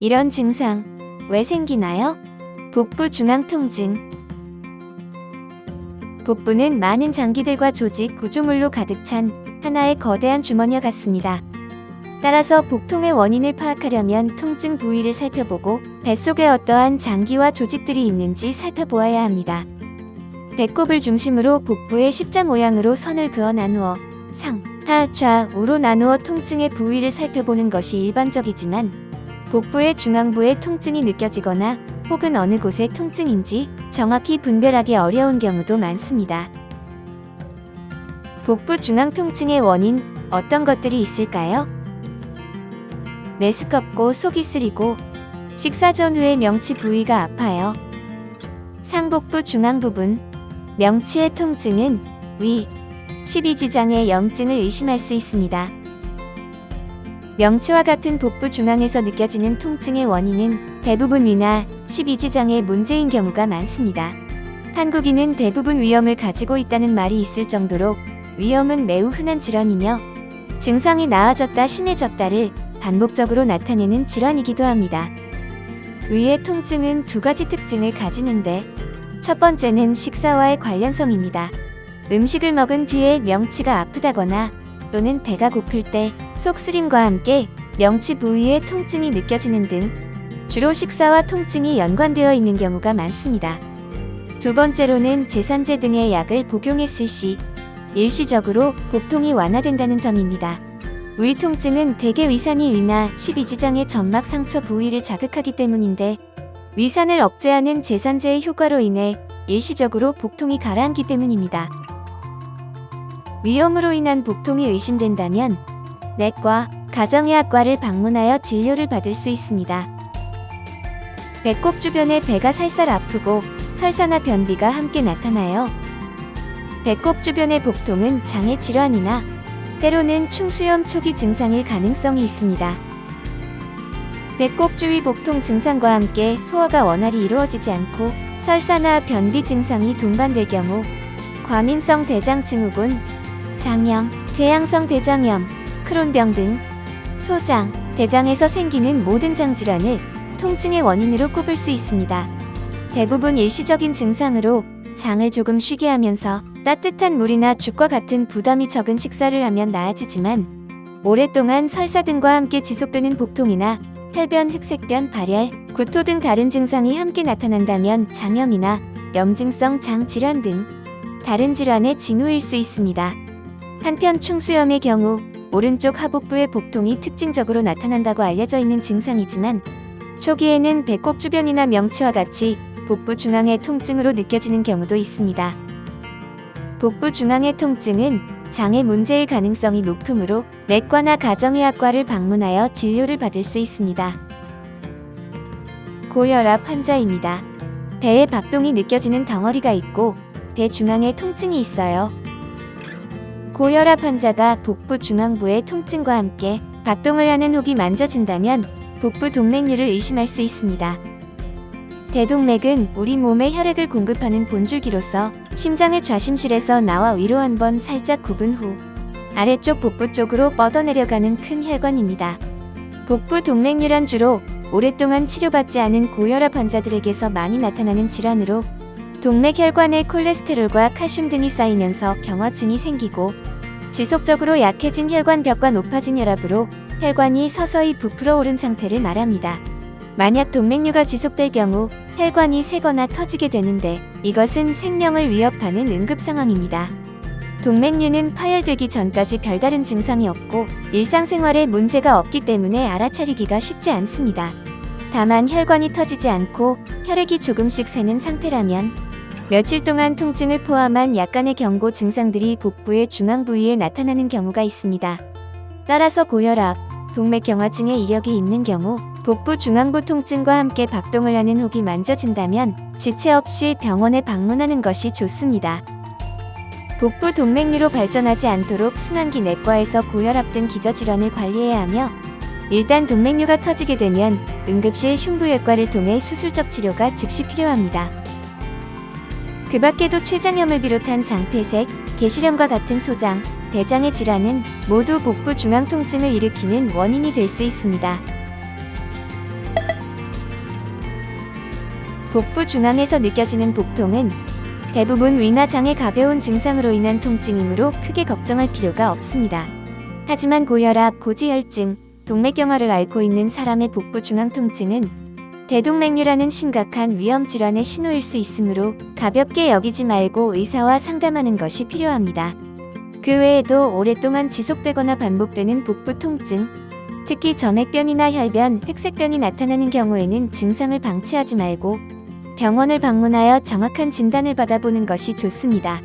이런 증상 왜 생기나요? 복부 중앙 통증. 복부는 많은 장기들과 조직, 구조물로 가득 찬 하나의 거대한 주머니와 같습니다. 따라서 복통의 원인을 파악하려면 통증 부위를 살펴보고 뱃속에 어떠한 장기와 조직들이 있는지 살펴보아야 합니다. 배꼽을 중심으로 복부의 십자 모양으로 선을 그어 나누어 상, 하, 좌, 우로 나누어 통증의 부위를 살펴보는 것이 일반적이지만 복부의 중앙부에 통증이 느껴지거나 혹은 어느 곳의 통증인지 정확히 분별하기 어려운 경우도 많습니다. 복부 중앙 통증의 원인 어떤 것들이 있을까요? 메스껍고 속이 쓰리고 식사 전후에 명치 부위가 아파요. 상복부 중앙 부분, 명치의 통증은 위, 십이지장의 염증을 의심할 수 있습니다. 명치와 같은 복부 중앙에서 느껴지는 통증의 원인은 대부분 위나 십이지장의 문제인 경우가 많습니다. 한국인은 대부분 위염을 가지고 있다는 말이 있을 정도로 위염은 매우 흔한 질환이며 증상이 나아졌다 심해졌다를 반복적으로 나타내는 질환이기도 합니다. 위의 통증은 두 가지 특징을 가지는데 첫 번째는 식사와의 관련성입니다. 음식을 먹은 뒤에 명치가 아프다거나 또는 배가 고플 때 속쓰림과 함께 명치 부위에 통증이 느껴지는 등 주로 식사와 통증이 연관되어 있는 경우가 많습니다. 두 번째로는 제산제 등의 약을 복용했을 시 일시적으로 복통이 완화된다는 점입니다. 위 통증은 대개 위산이 위나 십이지장의 점막 상처 부위를 자극하기 때문인데 위산을 억제하는 제산제의 효과로 인해 일시적으로 복통이 가라앉기 때문입니다. 위염으로 인한 복통이 의심된다면 내과, 가정의학과를 방문하여 진료를 받을 수 있습니다. 배꼽 주변에 배가 살살 아프고 설사나 변비가 함께 나타나요. 배꼽 주변의 복통은 장의 질환이나 때로는 충수염 초기 증상일 가능성이 있습니다. 배꼽 주위 복통 증상과 함께 소화가 원활히 이루어지지 않고 설사나 변비 증상이 동반될 경우 과민성 대장증후군, 장염, 대양성 대장염, 크론병 등 소장, 대장에서 생기는 모든 장질환을 통증의 원인으로 꼽을 수 있습니다. 대부분 일시적인 증상으로 장을 조금 쉬게 하면서 따뜻한 물이나 죽과 같은 부담이 적은 식사를 하면 나아지지만 오랫동안 설사 등과 함께 지속되는 복통이나 혈변, 흑색변, 발열, 구토 등 다른 증상이 함께 나타난다면 장염이나 염증성 장질환 등 다른 질환의 징후일 수 있습니다. 한편 충수염의 경우 오른쪽 하복부의 복통이 특징적으로 나타난다고 알려져 있는 증상이지만 초기에는 배꼽 주변이나 명치와 같이 복부 중앙의 통증으로 느껴지는 경우도 있습니다. 복부 중앙의 통증은 장의 문제일 가능성이 높으므로 내과나 가정의학과를 방문하여 진료를 받을 수 있습니다. 고혈압 환자입니다. 배에 박동이 느껴지는 덩어리가 있고 배 중앙에 통증이 있어요. 고혈압 환자가 복부 중앙부의 통증과 함께 박동을 하는 혹이 만져진다면 복부 동맥류를 의심할 수 있습니다. 대동맥은 우리 몸에 혈액을 공급하는 본줄기로서 심장의 좌심실에서 나와 위로 한번 살짝 굽은 후 아래쪽 복부 쪽으로 뻗어내려가는 큰 혈관입니다. 복부 동맥류란 주로 오랫동안 치료받지 않은 고혈압 환자들에게서 많이 나타나는 질환으로 동맥혈관에 콜레스테롤과 칼슘 등이 쌓이면서 경화증이 생기고 지속적으로 약해진 혈관벽과 높아진 혈압으로 혈관이 서서히 부풀어 오른 상태를 말합니다. 만약 동맥류가 지속될 경우 혈관이 새거나 터지게 되는데 이것은 생명을 위협하는 응급 상황입니다. 동맥류는 파열되기 전까지 별다른 증상이 없고 일상생활에 문제가 없기 때문에 알아차리기가 쉽지 않습니다. 다만 혈관이 터지지 않고 혈액이 조금씩 새는 상태라면 며칠 동안 통증을 포함한 약간의 경고 증상들이 복부의 중앙 부위에 나타나는 경우가 있습니다. 따라서 고혈압, 동맥경화증의 이력이 있는 경우 복부 중앙부 통증과 함께 박동을 하는 혹이 만져진다면 지체 없이 병원에 방문하는 것이 좋습니다. 복부 동맥류로 발전하지 않도록 순환기 내과에서 고혈압 등 기저질환을 관리해야 하며 일단 동맥류가 터지게 되면 응급실 흉부외과를 통해 수술적 치료가 즉시 필요합니다. 그 밖에도 췌장염을 비롯한 장폐색, 개시렴과 같은 소장, 대장의 질환은 모두 복부 중앙 통증을 일으키는 원인이 될 수 있습니다. 복부 중앙에서 느껴지는 복통은 대부분 위나 장의 가벼운 증상으로 인한 통증이므로 크게 걱정할 필요가 없습니다. 하지만 고혈압, 고지혈증, 동맥경화를 앓고 있는 사람의 복부 중앙 통증은 대동맥류라는 심각한 위험 질환의 신호일 수 있으므로 가볍게 여기지 말고 의사와 상담하는 것이 필요합니다. 그 외에도 오랫동안 지속되거나 반복되는 복부 통증, 특히 점액변이나 혈변, 흑색변이 나타나는 경우에는 증상을 방치하지 말고 병원을 방문하여 정확한 진단을 받아보는 것이 좋습니다.